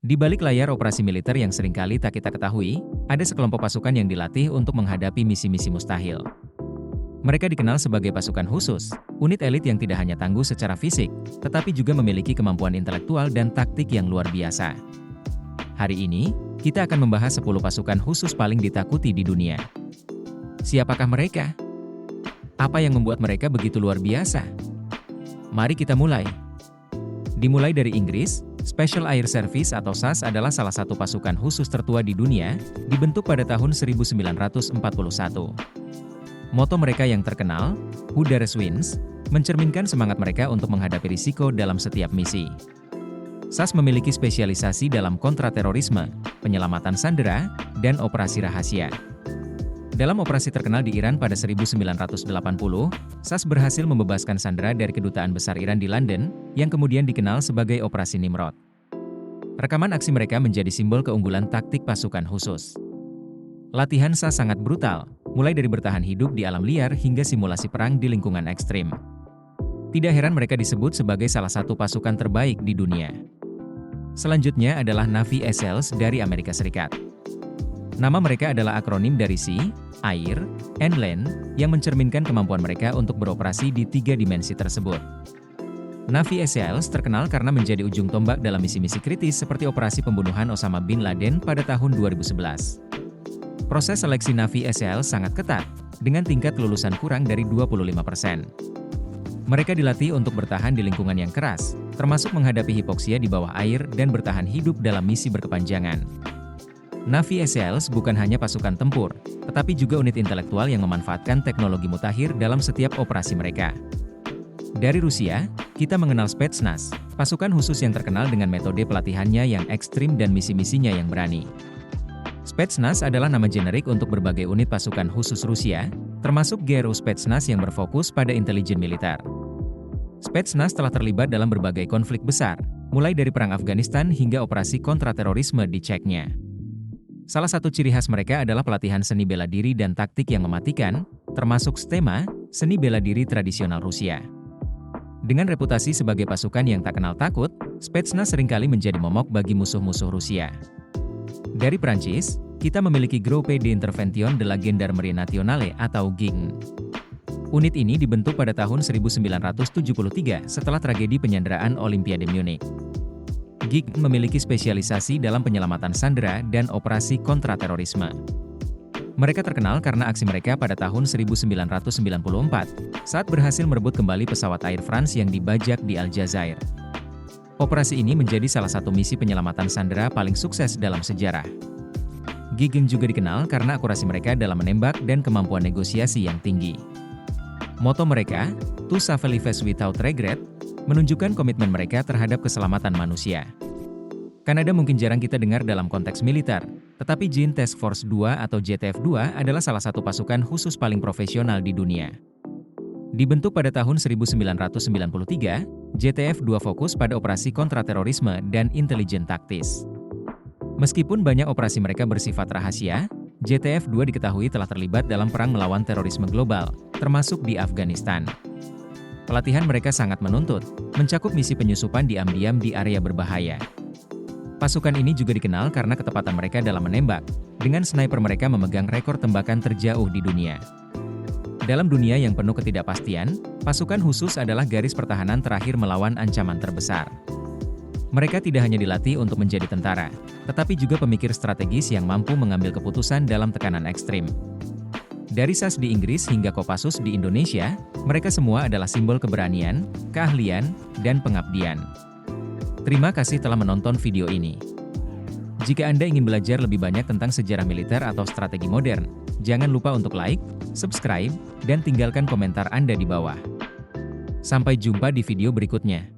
Di balik layar operasi militer yang seringkali tak kita ketahui, ada sekelompok pasukan yang dilatih untuk menghadapi misi-misi mustahil. Mereka dikenal sebagai pasukan khusus, unit elit yang tidak hanya tangguh secara fisik, tetapi juga memiliki kemampuan intelektual dan taktik yang luar biasa. Hari ini, kita akan membahas 10 pasukan khusus paling ditakuti di dunia. Siapakah mereka? Apa yang membuat mereka begitu luar biasa? Mari kita mulai. Dimulai dari Inggris, Special Air Service atau SAS adalah salah satu pasukan khusus tertua di dunia, dibentuk pada tahun 1941. Moto mereka yang terkenal, Who Dares Wins, mencerminkan semangat mereka untuk menghadapi risiko dalam setiap misi. SAS memiliki spesialisasi dalam kontraterorisme, penyelamatan sandera, dan operasi rahasia. Dalam operasi terkenal di Iran pada 1980, SAS berhasil membebaskan sandera dari Kedutaan Besar Iran di London, yang kemudian dikenal sebagai Operasi Nimrod. Rekaman aksi mereka menjadi simbol keunggulan taktik pasukan khusus. Latihan SAS sangat brutal, mulai dari bertahan hidup di alam liar hingga simulasi perang di lingkungan ekstrim. Tidak heran mereka disebut sebagai salah satu pasukan terbaik di dunia. Selanjutnya adalah Navy SEALs dari Amerika Serikat. Nama mereka adalah akronim dari Sea, Air, and Land, yang mencerminkan kemampuan mereka untuk beroperasi di 3 dimensi tersebut. Navy SEALs terkenal karena menjadi ujung tombak dalam misi-misi kritis seperti operasi pembunuhan Osama bin Laden pada tahun 2011. Proses seleksi Navy SEALs sangat ketat, dengan tingkat lulusan kurang dari 25%. Mereka dilatih untuk bertahan di lingkungan yang keras, termasuk menghadapi hipoksia di bawah air dan bertahan hidup dalam misi berkepanjangan. Navy SEALs bukan hanya pasukan tempur, tetapi juga unit intelektual yang memanfaatkan teknologi mutakhir dalam setiap operasi mereka. Dari Rusia, kita mengenal Spetsnaz, pasukan khusus yang terkenal dengan metode pelatihannya yang ekstrim dan misi-misinya yang berani. Spetsnaz adalah nama generik untuk berbagai unit pasukan khusus Rusia, termasuk GRU Spetsnaz yang berfokus pada intelijen militer. Spetsnaz telah terlibat dalam berbagai konflik besar, mulai dari Perang Afghanistan hingga operasi kontraterorisme di Chechnya. Salah satu ciri khas mereka adalah pelatihan seni bela diri dan taktik yang mematikan, termasuk STEMA, seni bela diri tradisional Rusia. Dengan reputasi sebagai pasukan yang tak kenal takut, Spetsnaz seringkali menjadi momok bagi musuh-musuh Rusia. Dari Prancis, kita memiliki Groupe d'Intervention de la Gendarmerie Nationale atau GIGN. Unit ini dibentuk pada tahun 1973 setelah tragedi penyanderaan Olimpiade Munich. GIGN memiliki spesialisasi dalam penyelamatan sandera dan operasi kontraterorisme. Mereka terkenal karena aksi mereka pada tahun 1994, saat berhasil merebut kembali pesawat Air France yang dibajak di Aljazair. Operasi ini menjadi salah satu misi penyelamatan sandera paling sukses dalam sejarah. GIGN juga dikenal karena akurasi mereka dalam menembak dan kemampuan negosiasi yang tinggi. Moto mereka, To Save Lives Without Regret, menunjukkan komitmen mereka terhadap keselamatan manusia. Kanada mungkin jarang kita dengar dalam konteks militer, tetapi Joint Task Force 2 atau JTF-2 adalah salah satu pasukan khusus paling profesional di dunia. Dibentuk pada tahun 1993, JTF-2 fokus pada operasi kontraterorisme dan intelijen taktis. Meskipun banyak operasi mereka bersifat rahasia, JTF-2 diketahui telah terlibat dalam perang melawan terorisme global, termasuk di Afghanistan. Pelatihan mereka sangat menuntut, mencakup misi penyusupan diam-diam di area berbahaya. Pasukan ini juga dikenal karena ketepatan mereka dalam menembak, dengan sniper mereka memegang rekor tembakan terjauh di dunia. Dalam dunia yang penuh ketidakpastian, pasukan khusus adalah garis pertahanan terakhir melawan ancaman terbesar. Mereka tidak hanya dilatih untuk menjadi tentara, tetapi juga pemikir strategis yang mampu mengambil keputusan dalam tekanan ekstrim. Dari SAS di Inggris hingga Kopassus di Indonesia, mereka semua adalah simbol keberanian, keahlian, dan pengabdian. Terima kasih telah menonton video ini. Jika Anda ingin belajar lebih banyak tentang sejarah militer atau strategi modern, jangan lupa untuk like, subscribe, dan tinggalkan komentar Anda di bawah. Sampai jumpa di video berikutnya.